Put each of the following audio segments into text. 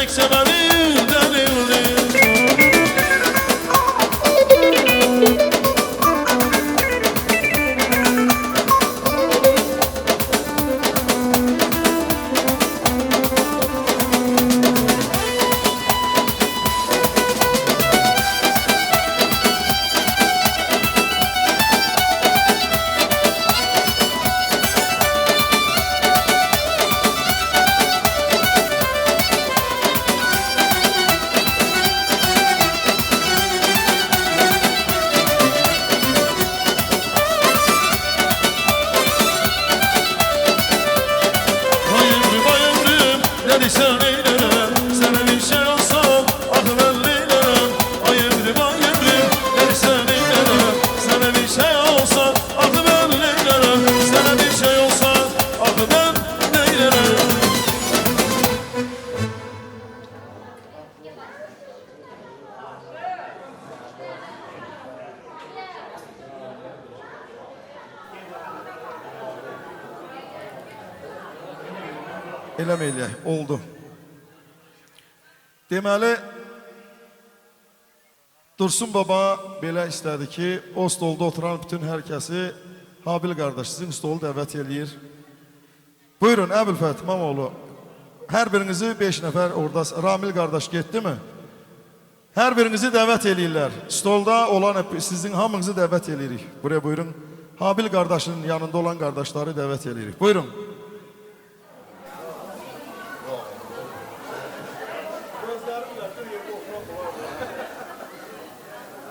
çekse beni delirdi. Eləməylə, oldu. Deməli, Dursun baba belə istədi ki, o stolda oturan bütün hər kəsi Habil qardaş sizin stolu dəvət eləyir. Buyurun, Əbülfət İmamoğlu, hər birinizi 5 nəfər orada, Ramil qardaş getdi mi? Hər birinizi dəvət eləyirlər. Stolda olan sizin hamınızı dəvət eləyirik. Buraya buyurun. Habil qardaşın yanında olan qardaşları dəvət eləyirik. Buyurun.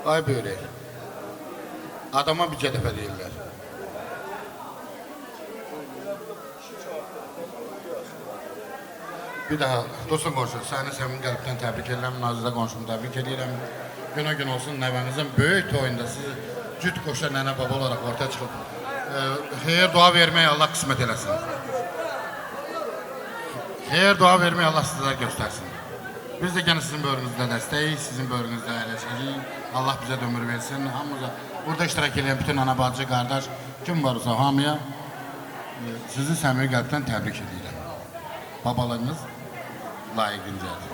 Ay börək, adama bir dəfə deyirlər. Bir daha, dostum qonşu, səni səmin qəlbdən təbrik edirəm, Nazirə qonşumu təbrik edirəm. Günə gün olsun nəvənizin böyük toyunda sizi cüt qoşa nənə baba olaraq ortaya çıxıb xeyir dua verməyi Allah qismət eləsin. Xeyir dua verməyi Allah sizlər göstərsin. Biz də gene sizin bölümünüzdə dəstəyik, sizin bölümünüzdə əyləşəcəyik. Allah bizə də ömür versin. Hamımıza burada iştirak edən bütün ana bacı, qardaş, kim varsa hamıya sizi səmimi qəlbdən təbrik edirəm. Babalarınız layiqincədir.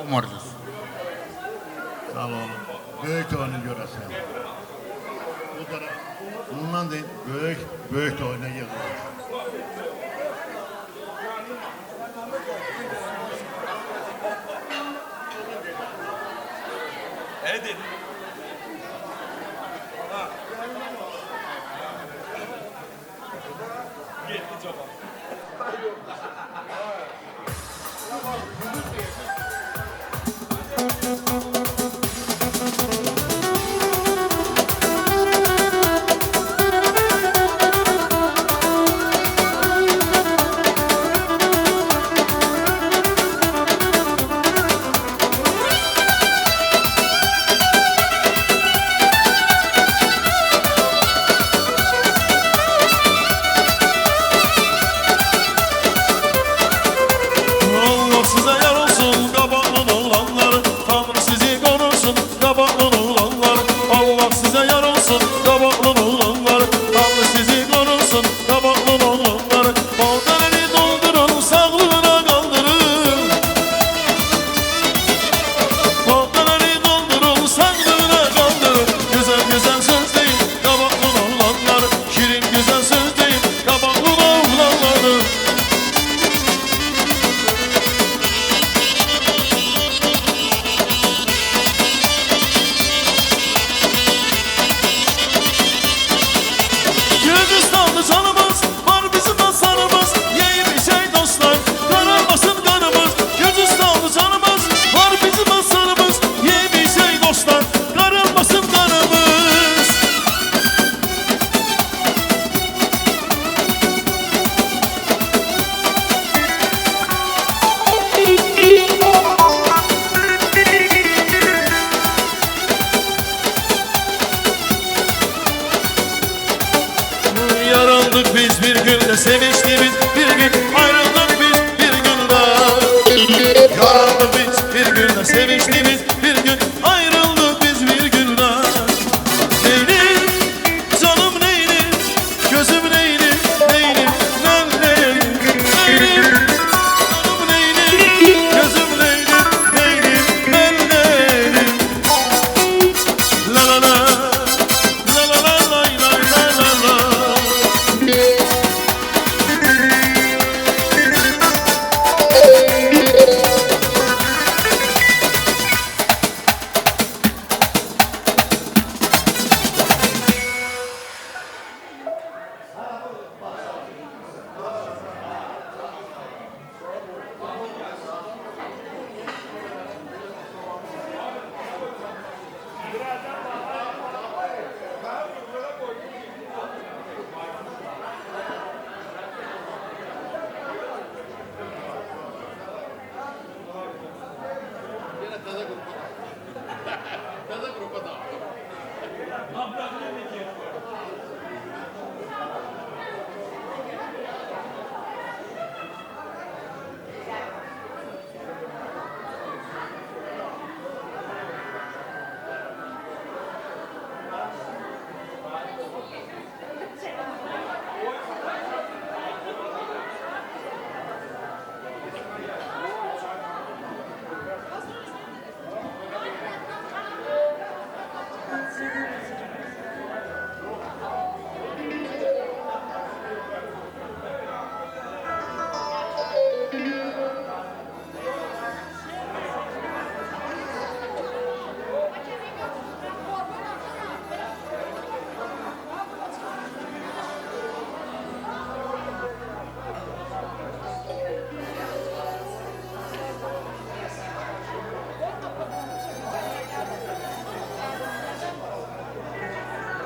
Umarız. Sağ olun. Böyük oyunu görəsən. Bundan da böyük oyuna yığılır. Edin. Gitti cevap.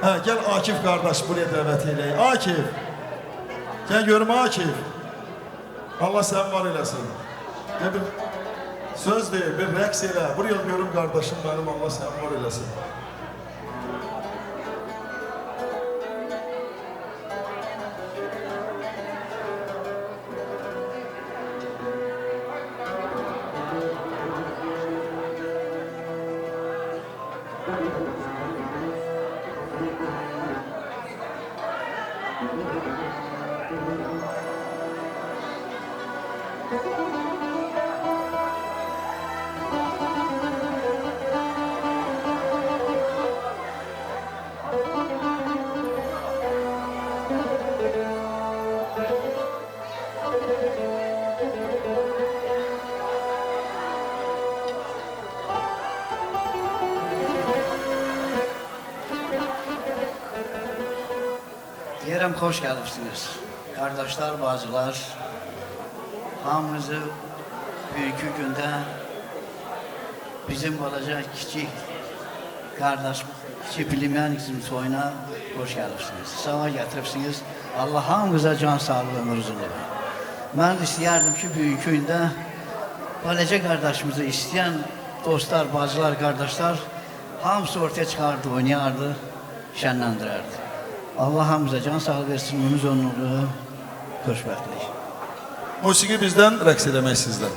Ha, gel Akif kardeş buraya davet eyle. Akif. Gel görüm Akif. Allah sen var eylesin. De bir söz değil, bir reks eyle. Buraya görüm kardeşim benim, Allah sen var eylesin. Deyirəm, xoş gəlibsiniz. Qardaşlar, bacılar, hamınızı bugünkü gündə bizim balaca kiçik qardaş, kiçik bilinməyən bizim soyuna xoş gəlibsiniz. Sava gətiribsiniz. Allah hamınıza can sağlığı, ömür uzunluğu. Mən istəyərdim ki, bugünkü gündə balaca qardaşımızı istəyən dostlar, bacılar, qardaşlar hamısı ortaya çıxardı, oynayardı, şənləndirərdi. Allah hamıza can sağlığı versin, ömür uzunluğu, xoşbəxtlik. Musiqi bizdən, rəqs eləmək sizdən.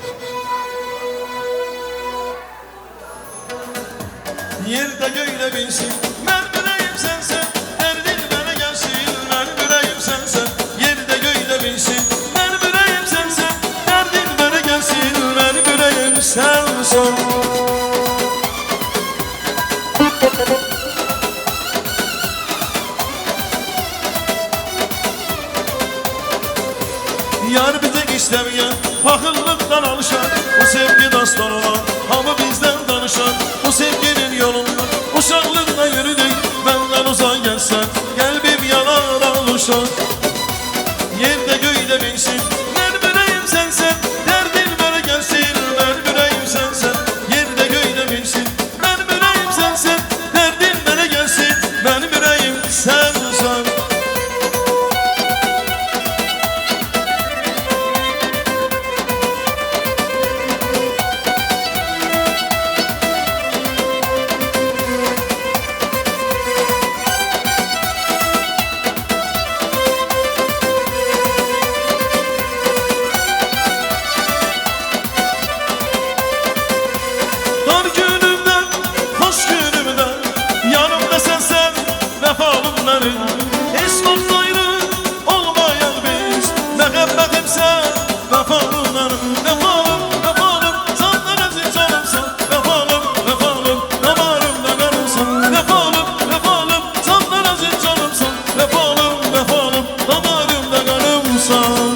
Yerde göyle binsin, ben yüreğim sensen. Her dil bana gelsin, ben yüreğim sensen. Yerde göyle binsin, ben yüreğim sensen. Her dil bana gelsin, ben yüreğim sensen. Yar bir tek istemeyen, fakirlikten alışan. Bu sevgi dastan olan, hamı bizden danışan. Bu sevginin yolunda, uşaklığına yürüdük. Benden uzak gelsen, kalbim yanar alışan. Yerde göğde binsin, ben yüreğim sensen. Derdin bana gelsin, ben yüreğim sensen. Yerde göğde binsin, ben yüreğim sensen. Derdin bana gelsin, ben yüreğim sensen. Dar günümden, hoş günümden, yanımda sensen vefalım benim. Hiç dost ayrı olmayan biz, mehebbetimse vefalım benim. Vefalım, vefalım, senden aziz canımsan. Vefalım, vefalım, damarımda kanımsan. Vefalım, vefalım, senden aziz canımsan. Vefalım, vefalım, damarımda kanımsan.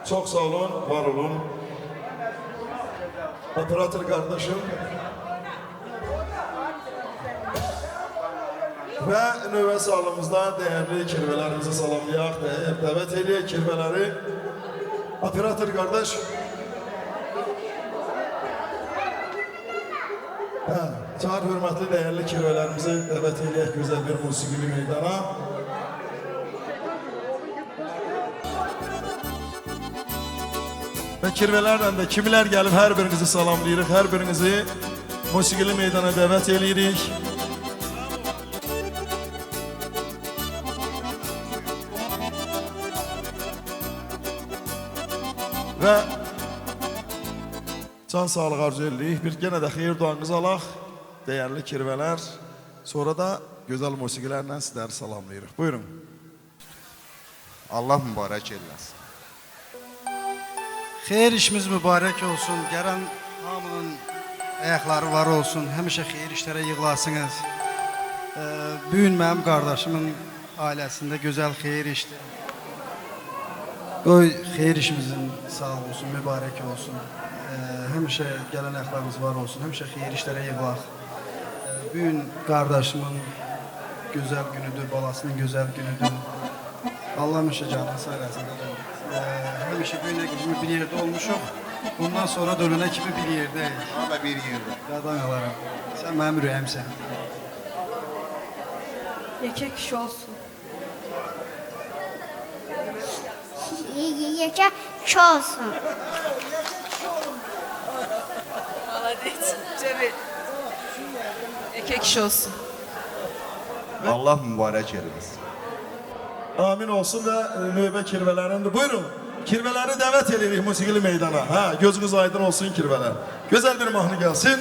Çok sağ olun, var olun. Operatör kardeşim. Ve növbə salımızda değerli kirvelerimizi salamlayaq, davet eləyək kirveleri. Operatör kardeş. Çağır hürmetli değerli kirvelerimizi davet eləyək güzel bir musikili meydana. Ve kirvelerden de kimler gelip her birinizi salamlayırıq, her birinizi musikili meydana davet eləyirik. Ve can sağlığı arzu edirik. Bir gene de xeyir duanızı alaq, değerli kirveler. Sonra da güzel musikilerle sizleri salamlayırıq. Buyurun. Allah mübarək eləsin. Xeyir işimiz mübarək olsun. Gələn hamının ayaqları var olsun. Həmişə xeyir işlərə yığılasınız. Bu gün mənim qardaşımın ailəsində gözəl xeyir işdir. Qoy xeyir işimizin sağ olsun, mübarək olsun. Həmişə gələn ayaqlarımız var olsun. Həmişə xeyir işlərə yığılaq. Bu gün qardaşımın gözəl günüdür, balasının gözəl günüdür. Allah həmişə canını sağ eləsin. Həmişə böyle kimi bir yerde olmuşuq. Bundan sonra dönene kimi bir yerdəyik. Ama bir yerdə. Qadan alaram. Sən mənim ürəyimsən. Yekə kişi olsun. Yekə kişi olsun. Молодец. Cemil. Yekə kişi olsun. Allah mübarək eləsin. Amin olsun ve növbə kirvelerinde. Buyurun. Kirveleri davet edirik musikili meydana. Ha, gözünüz aydın olsun kirveler. Güzel bir mahnı gelsin.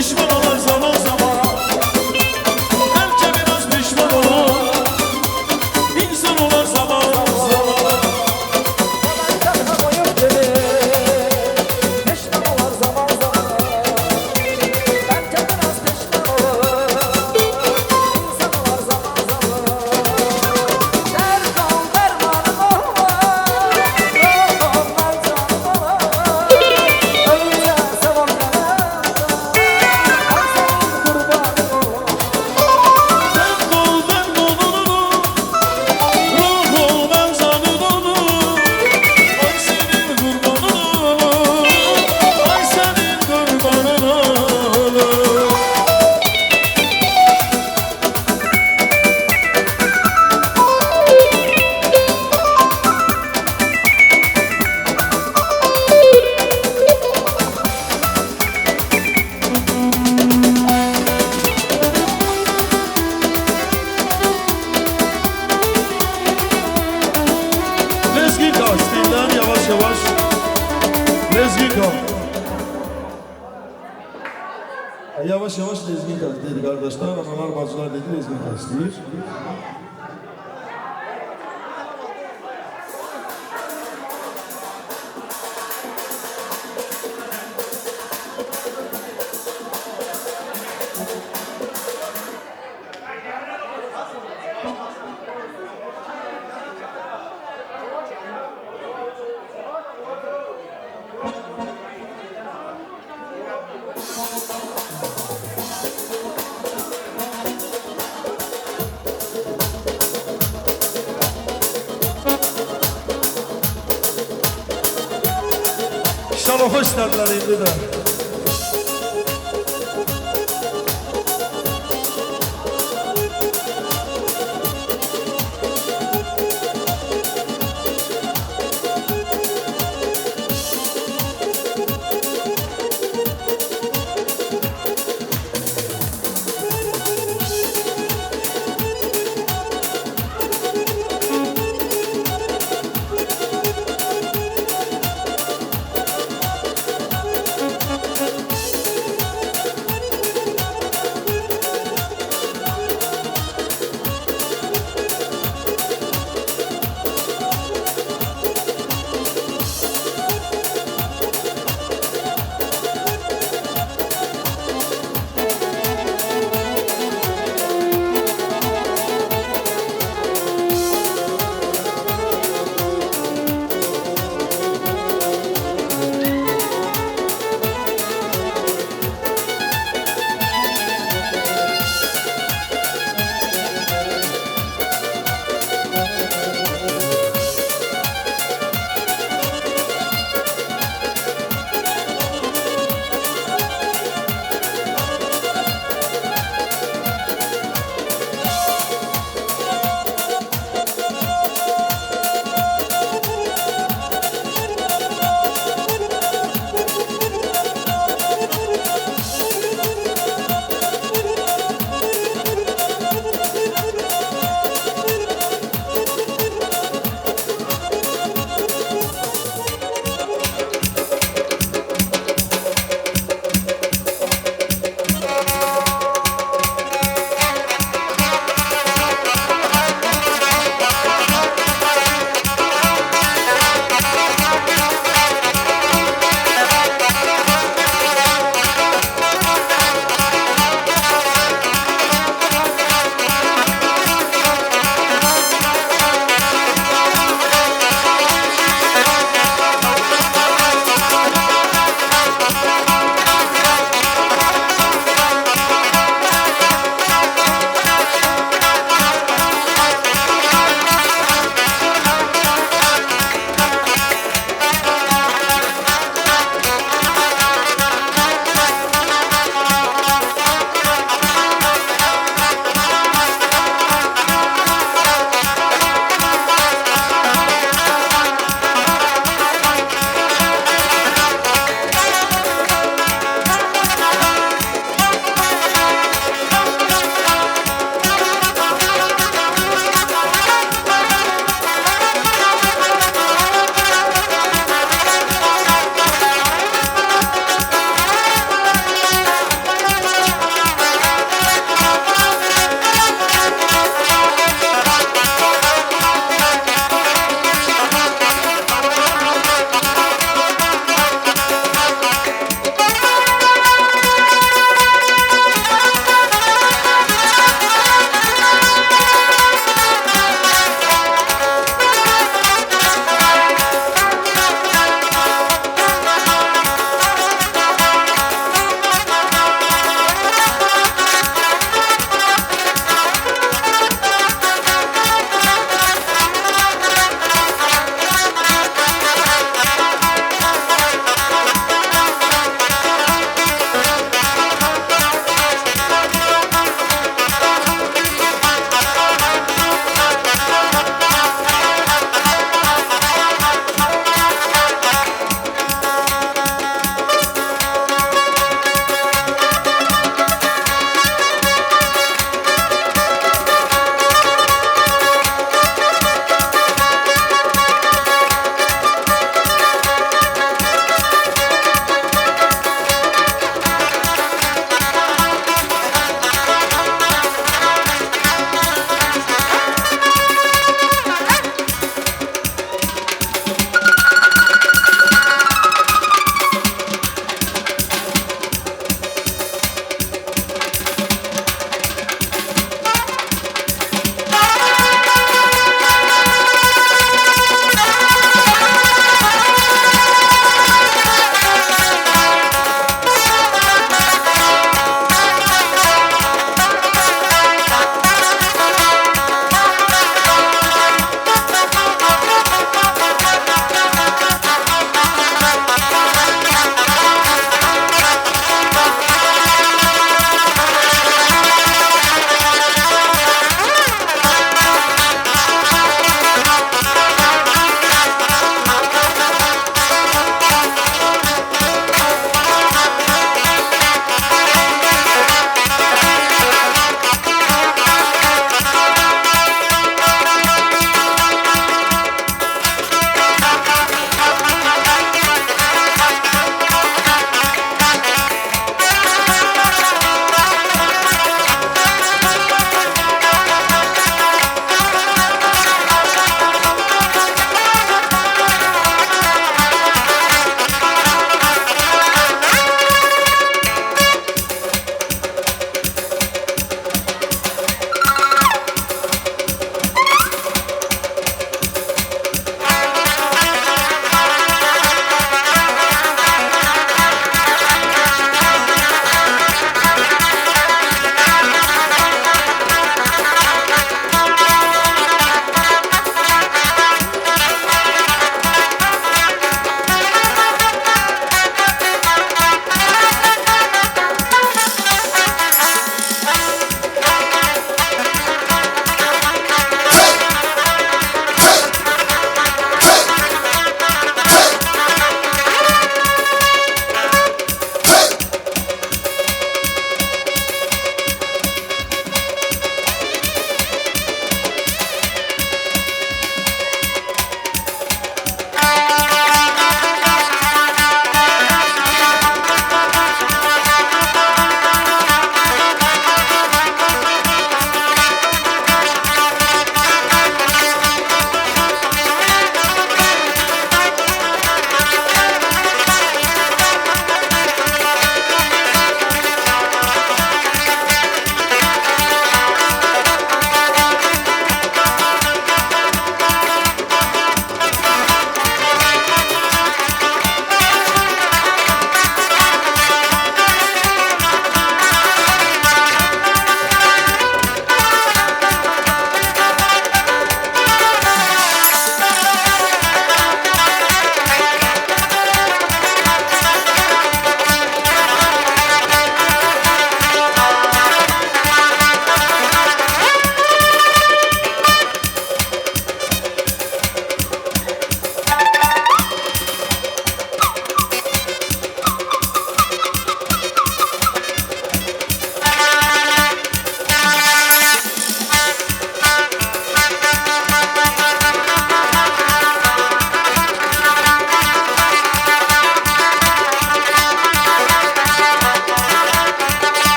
pişman olur zaman zaman. Belki biraz pişman olur, insan olur zaman zaman. Canına koyup gelir, pişman olur zaman zaman. Belki biraz pişman olur, insan olur zaman zaman. Derman dermanım olmaz, olmaz canım olmaz. Öyle sevam veremem, ay senin kurbanın olur. Ben ol olurum, ruh ol ben canın olur. Ay senin kurbanın olur, ay senin kurbanın olur. Lezgin kal, stilden yavaş yavaş. Lezgin kal. Yavaş yavaş lezgin kal dedi kardeşler. Analar bacılar dedi lezgin kal istəyir. Şalofu istədilər indi də.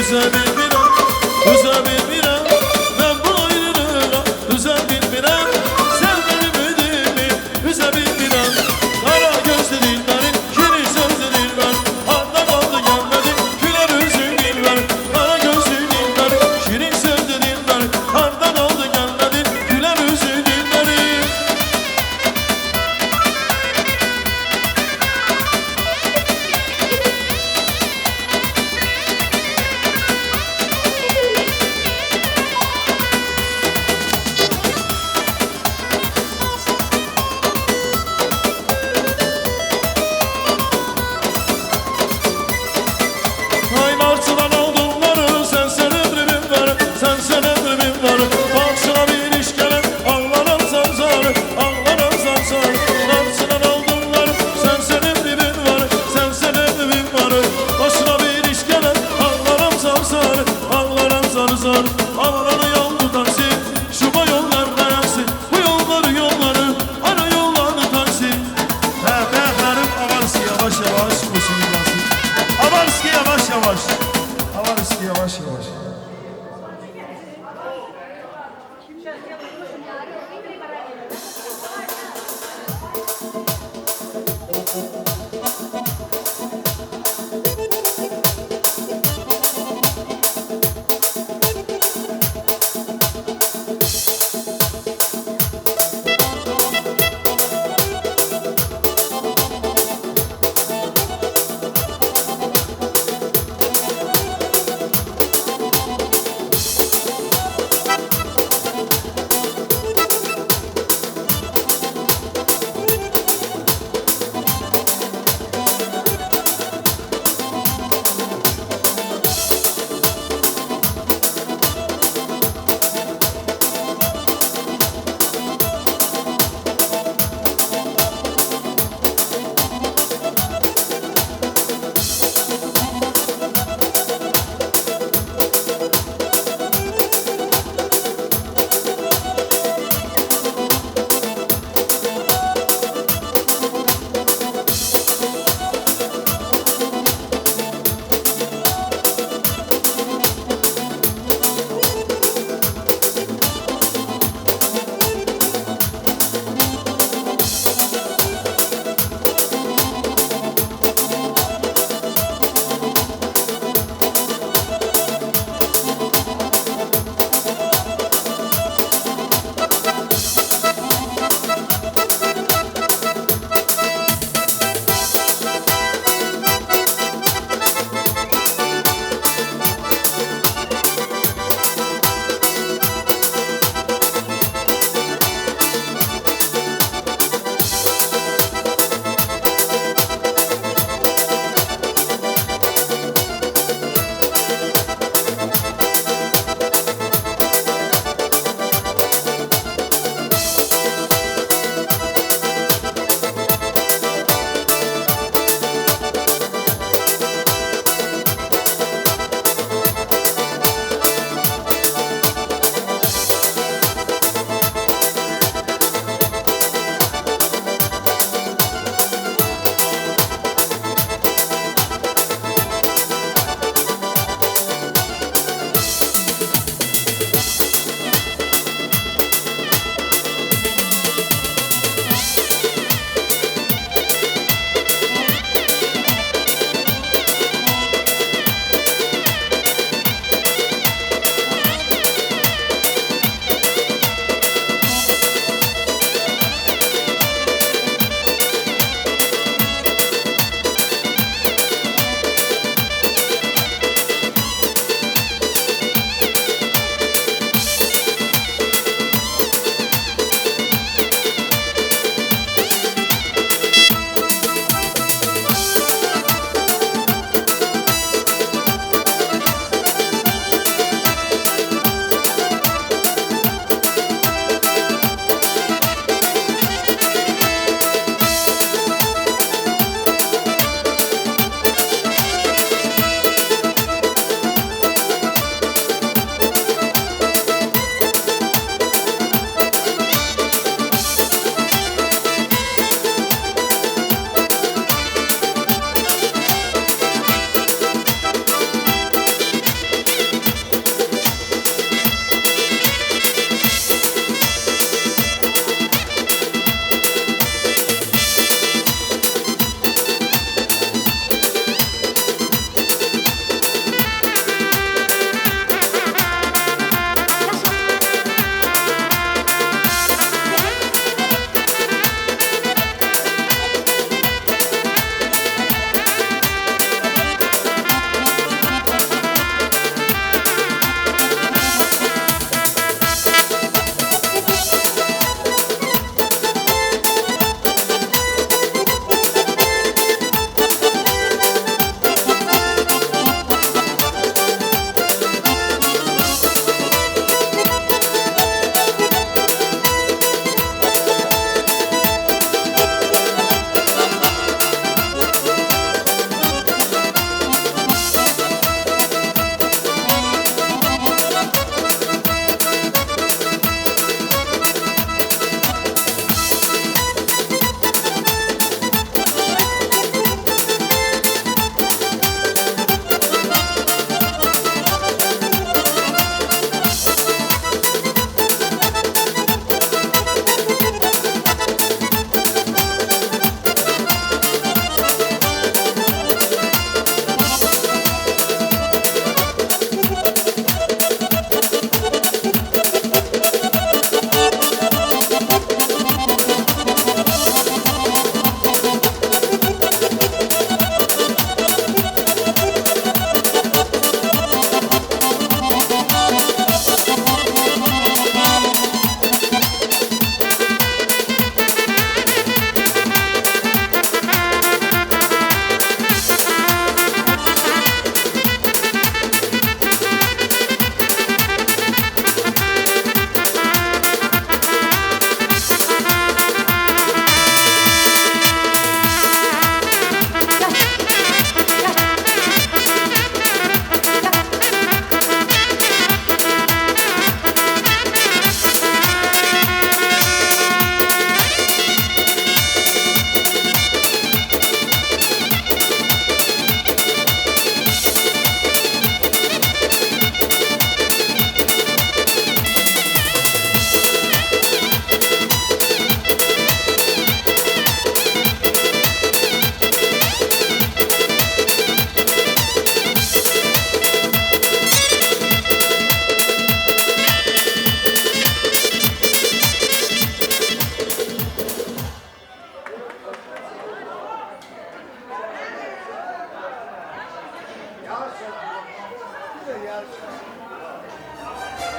Düze bilmirəm, düze bilmirəm Mən bu ayrılığa düze bilmirəm Sən benim ümidimi düze bilmirəm Qara gözlü dilbərim, şirin sözlü dilbərim Harda qaldı gəlmədim, gülər üzün dilbərim Qara gözlü dilbərim, şirin sözlü dilbərim Harda qaldı gəlmədim, gülər üzün dilbərim Aylarçıdan oldumları sensen ömrümün var Sensen ömrümün var Başına bir iş gelen ağlanan sansarı Ağlanan sansarı Aylarçıdan oldumları sensen ömrümün var Sensen ömrümün var Başına bir iş gelen ağlanan sansarı Ağlanan sansarı Ağlanı yol tutarsın Şu bu yollar dayansın Bu yolları Ara yollarını taksın Hərlərim avarsı yavaş yavaş Musiqilasın Avarski yavaş yavaş. Avarski yavaş yavaş.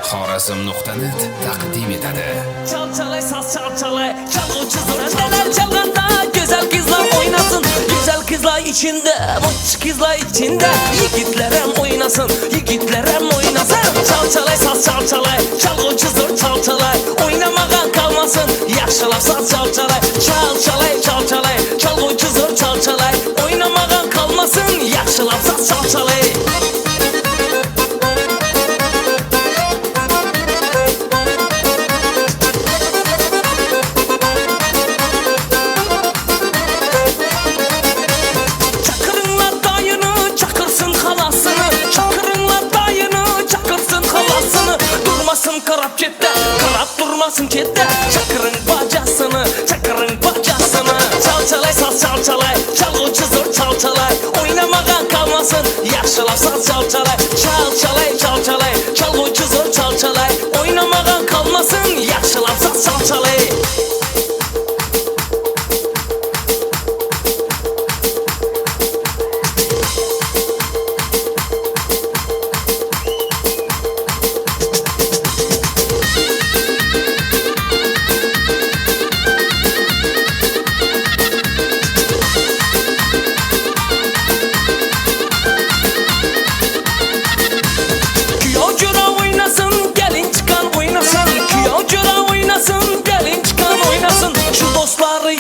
Xorazm.net taqdim etadi. Çalçalay saz çalçalay çalgıcı zor çalar çalganda güzel kızlar oynasın. Güzel kızlar içinde muç kızlar içinde yigitlerem oynasın, yigitlerem oynasın. Çalçalay saz çalçalay çalgıcı zor çalçalay oynamadan kalmasın. Yaşalap saz çalçalay çalçalay çalçalay çalgıcı zor çalçalay oynamadan kalmasın. Yaşalap saz çalçalay. Karap kette, karap durmasın kette. Çakırın bacasını, çakırın bacasını. Çalçalay saz çalçalay, çalgıcı zor çalçalay oynamadan kalmasın, yaşalap saz çalçalay. Çalçalay çalçalay, çalgıcı zor çalçalay oynamadan kalmasın, yaşalap saz çalçalay.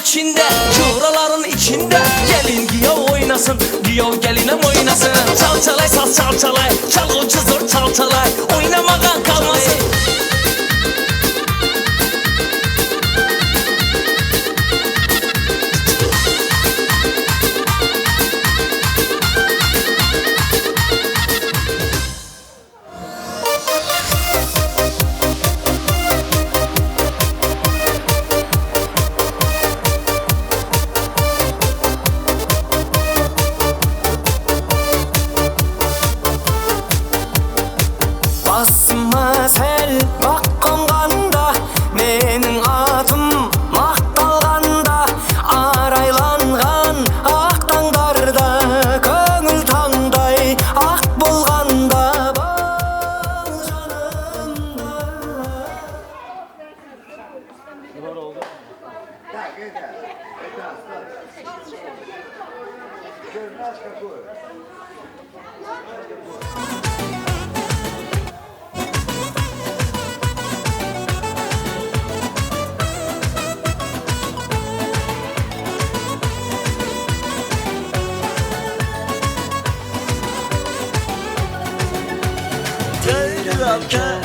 İçinde, curaların içinde gelin giyav oynasın, giyav gelinem oynasın. Çalçalay saz çalçalay, çalgıcı zor çalçalay oynamadan kalmasın. Gelirken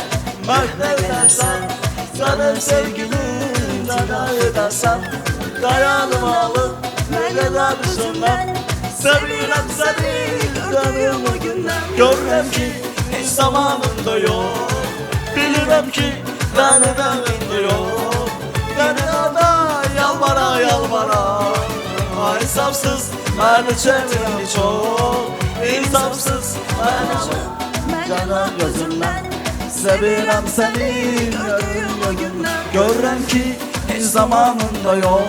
mahvedersen, sana sevgilim dana edersen, dayanım alıp ne kadar ben seviyorum seni, dönüyorum o günden. Görürüm ki hiç zamanında yok, bilirim ki benim evimde yok. Beni da yalvara yalvara, insafsız beni çevirem çok, insafsız beni çevirem. Canım gözümden seviyorum seni, görürüm o günden. Görürüm ki hiç zamanında yok,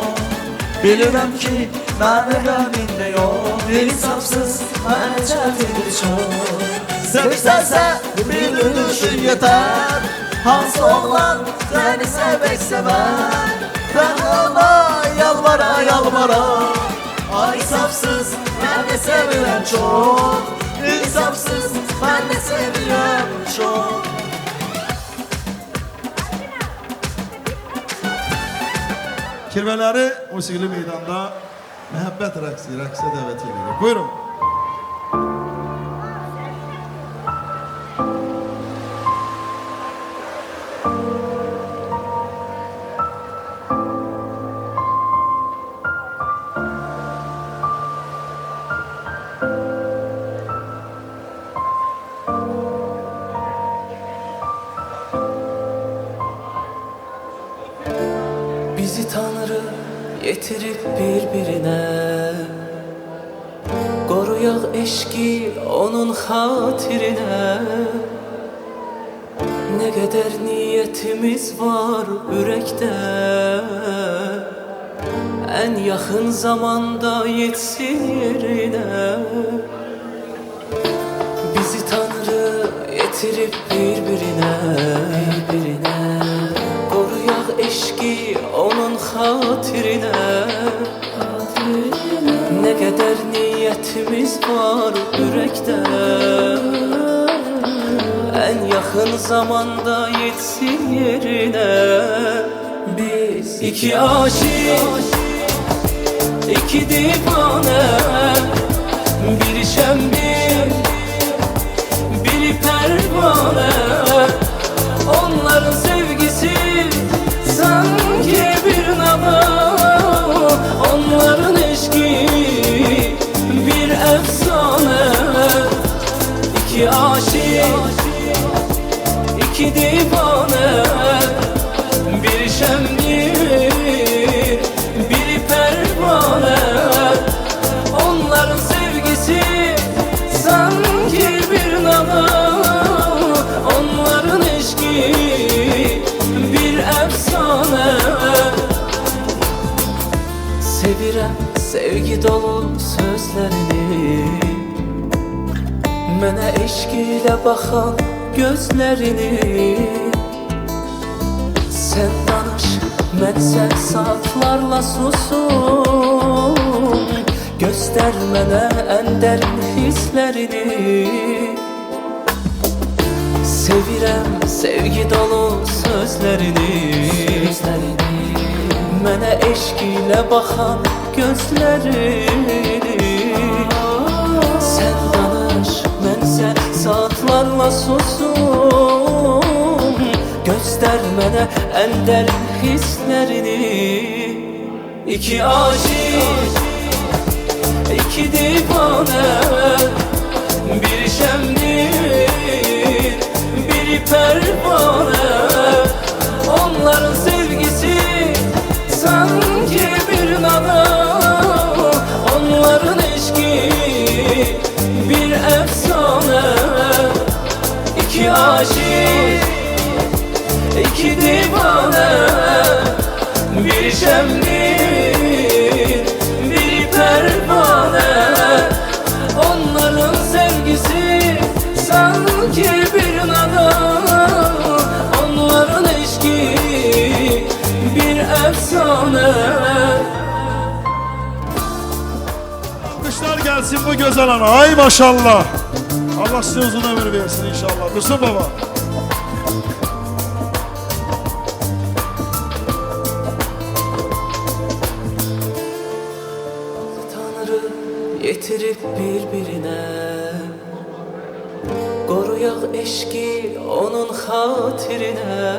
bilirim ki benim evimde yok. İnsafsız beni çevirdi çok. Sevse bir düşün yeter, hansı oğlan seni sevmek sever. Ben ona yalvara yalvara, insafsız beni seviyorum çok. İnsafsız ben de seviyorum çok. Kirveleri musiqili meydanda məhəbbət rəqsi, rəqsə dəvət edilir. Buyurun. Bizi Tanrı getirip birbirine, koruyak eşki onun hatirine. Ne kadar niyetimiz var yürekte, en yakın zamanda yetsin yerine. Bizi Tanrı yetirip birbirine Koruyaq eşki onun xatirine Ne kadar niyetimiz var yürekte En yakın zamanda yetsin yerine Biz iki aşık, iki divane Biri şembil, biri pervane Onların sevgisi sanki bir nava Onların eşki bir efsane İki aşık, iki divane Biri şemdir, biri pervane Onların sevgisi sanki bir nava Onların eşki bir efsane Sevirəm sevgi dolu sözlerini Mənə eşq ilə baxan gözlərini Sən danış, mən sən saatlarla susum Göstər mənə ən dərin hisslərini Sevirəm sevgi dolu sözlərini Mənə eşq ilə baxan gözlərini Sən danış, mən sən saatlarla susum Göstər mənə ən dərin hisslərini İki aşık, iki divane Biri şemdir, biri pervane Onların sevgisi sanki bir nava Onların eşki bir efsane İki aşık, iki divane Biri şemdir, biri pervane Onların sevgisi sanki bir nava Onların eşki bir efsane Alkışlar gelsin bu güzel ana. Ay maşallah. Allah size uzun ömür versin inşallah. Dursun baba. Tanrı yetirip birbirine Koruyaq eşki onun xatirine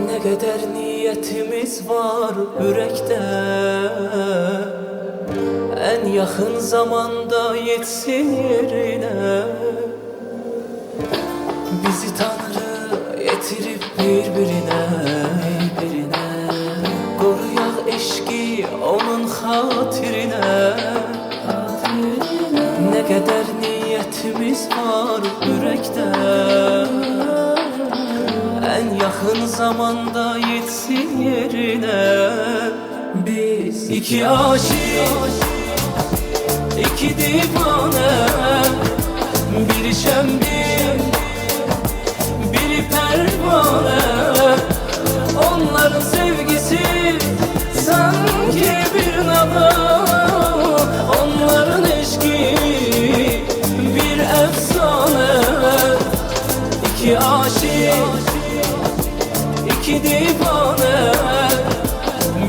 Ne kadar niyetimiz var yürekte En yakın zamanda yetsin yerine Bizi Tanrı yetirip birbirine Koruyaq eşki onun xatirine Ne kadar niyetimiz var yürekte En yakın zamanda yetsin yerine Biz iki aşık, iki divane Biri şembil, biri pervane Onların sevgisi sanki bir nava Onların eşki bir efsane İki aşık, iki divane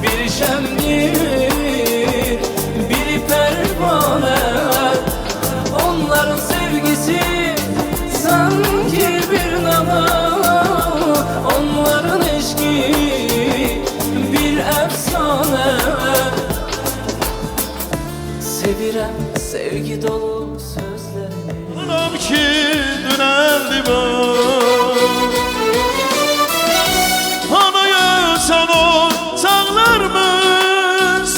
Biri şemdir, biri pervane Onların sevgisi sanki bir nava Onların eşki bir efsane Sevirəm sevgi dolu sözlerini Anam ki düneldi bu Anaya sen o sağlarımız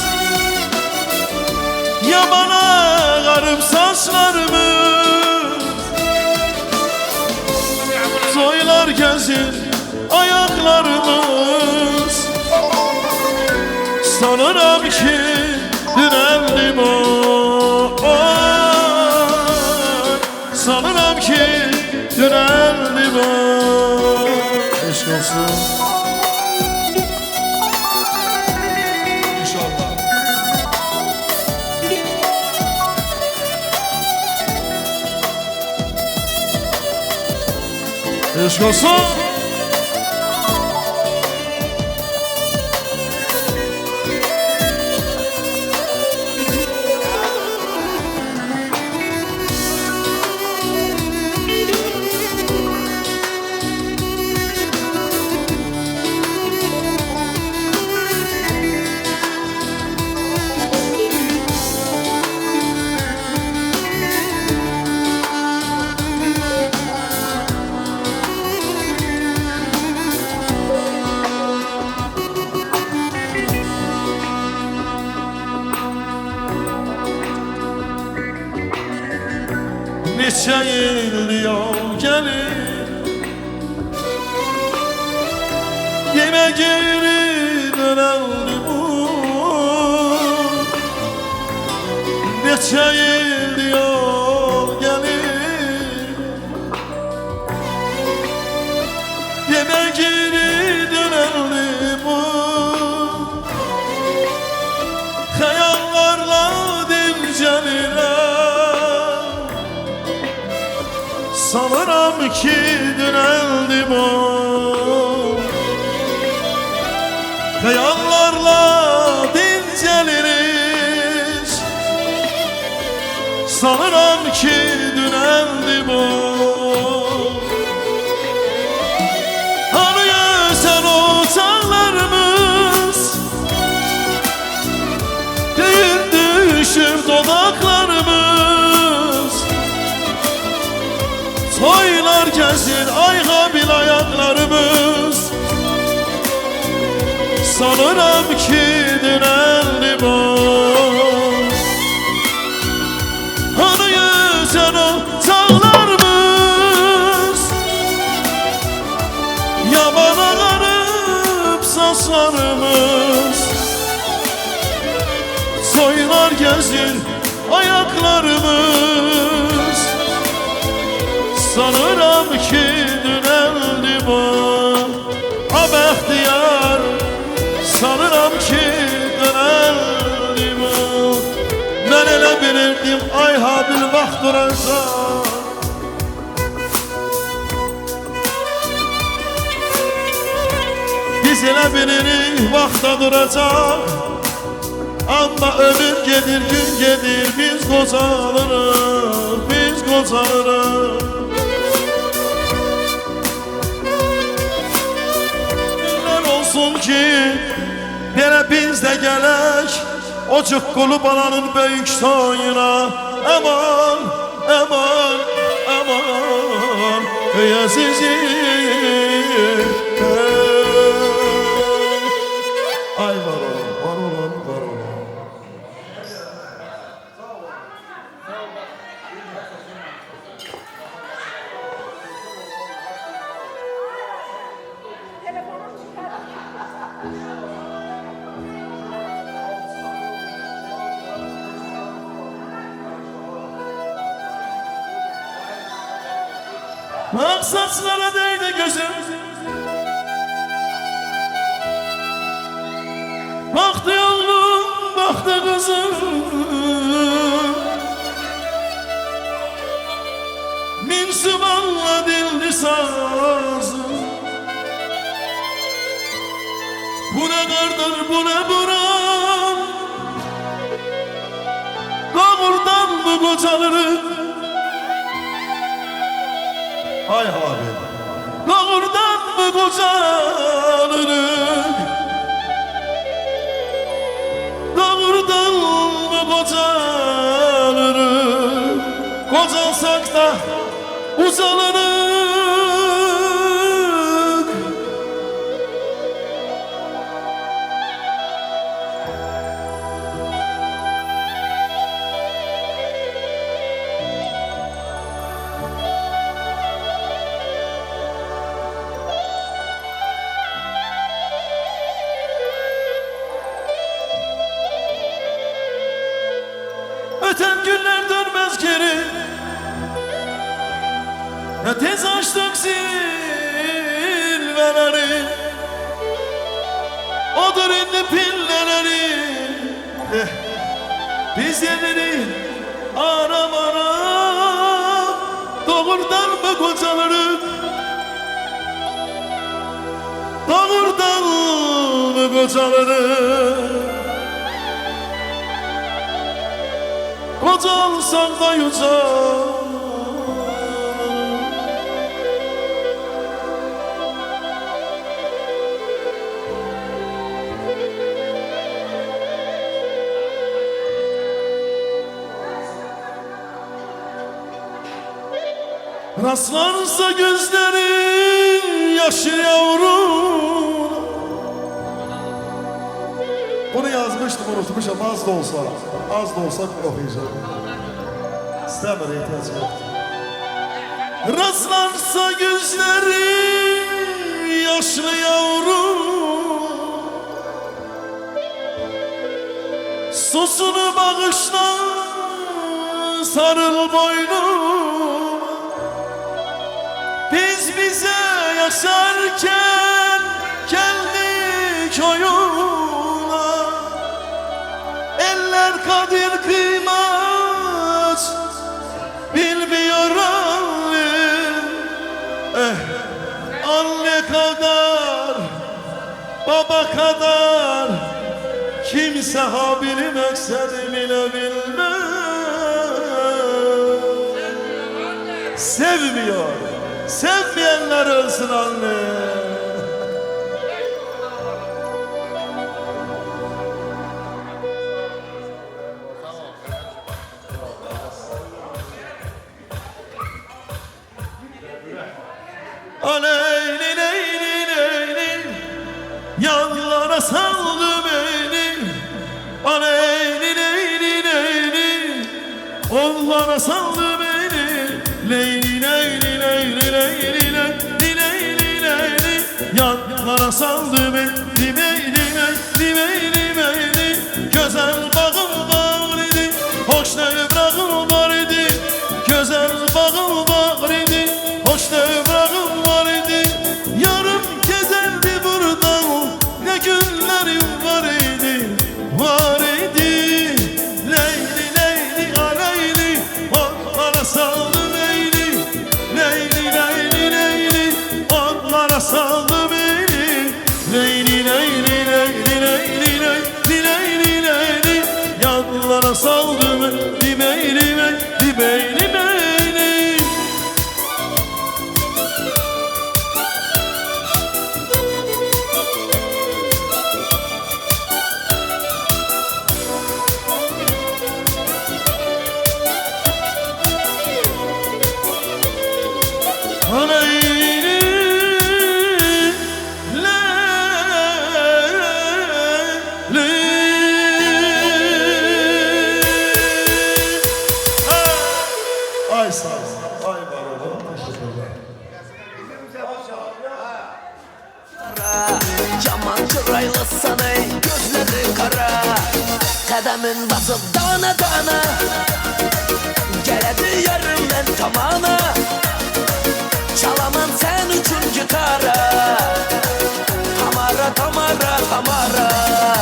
Yabana garip saçlarımız Soylar gezir ayaklarımız Sanırım ki düneldi bu Sanıram ki döneldi bu. Eşk olsun. İnşallah. Eşk olsun. Neçə il yol gəlir Yemə geri dönəldi bu Neçə il yol gəlir Yemə geri dönəldi bu Xəyallarla dincəlirəm Sanıram ki döneldi bu Hayallarla dinceliriz Sanıram ki döneldi bu Hani sen o çağlarımız Değil düşür dodaklarımız Toylar gezir ayğabil ayaklarımız Sanıram ki döneldi bu Hani yüzen o çağlarımız Yaman ağarıp saçlarımız Toylar gezir ayaklarımız Sanıram ki döneldi bu A bəxtiyar Sanıram ki döneldi bu Mən elə bilirdim ay ha bir vaxt duracaq Biz elə bilirik vaxta duracaq Amma ömür gedir gün gedir biz qocalırıq Biz qocalırıq Olsun ki Belə biz də gələk O cıqqulu balanın böyük soyuna Aman, aman, aman Ey əzizim Ay var olun, var olun, var olun Bak saçlara değdi gözüm Baktı oğlum, baktı kızım Min sübhanla dildi sazım Bu ne kardır, bu ne buram Doğurdan mı kocalırım Ay abi Doğurdan mı kocalırık Doğurdan mı kocalırık Kocalsak da uzalırık Öten günler dönmez geri Ya tez açtık zilveleri, odur indi pilleleri. Biz yerleri aram aram, doğurdan mı kocaları, doğurdan mı kocaları. Koca olsan da yüce, rastlarsa gözlerin yaşı yavrum. Bunu yazmıştım, unutmuşum. Az da olsa okuyacağım. İstemir, ihtiyaç yoktur. Rastlarsa gözlerin yaşlı yavrum, susunu bağışla, sarıl boynuma. Biz bize yaşarken geldik oyuna, eller kadir kıymet bilmiyor anne. Anne kadar, baba kadar kimse ha bilmek seni bile bilmez. Sevmiyor, sevmeyenler ölsün anne. Aleyli leyli leyli, yanlara saldı beni. Aleyli leyli leyli, onlara saldı beni. Leyli leyli leyli leyli leyli leyli leyli, yanlara saldı beni. Leyli leyli leyli leyli, güzel bağım var idi, hoş nevrağım var idi. Güzel bağım var idi, hoş nevrağım var idi. Yarım gezerdi buradan, ne günlerim var idi, var idi. Leyli leyli aleyli, onlara saldı leyli. Leyli leyli leyli, onlara saldı beni. Leyli leyli leyli leyli leyli leyli leyli, yanlara saldı beni. Meyli meyli meyli meyli. Aleyli Ay sağ ol. Ay var oğlum. Teşekkürler. Yaman çıraylı sana gözleri kara, kademin basıp dana dana, geledi yarım ben tamana. Çalamam sen üçün gitara, tamara tamara tamara.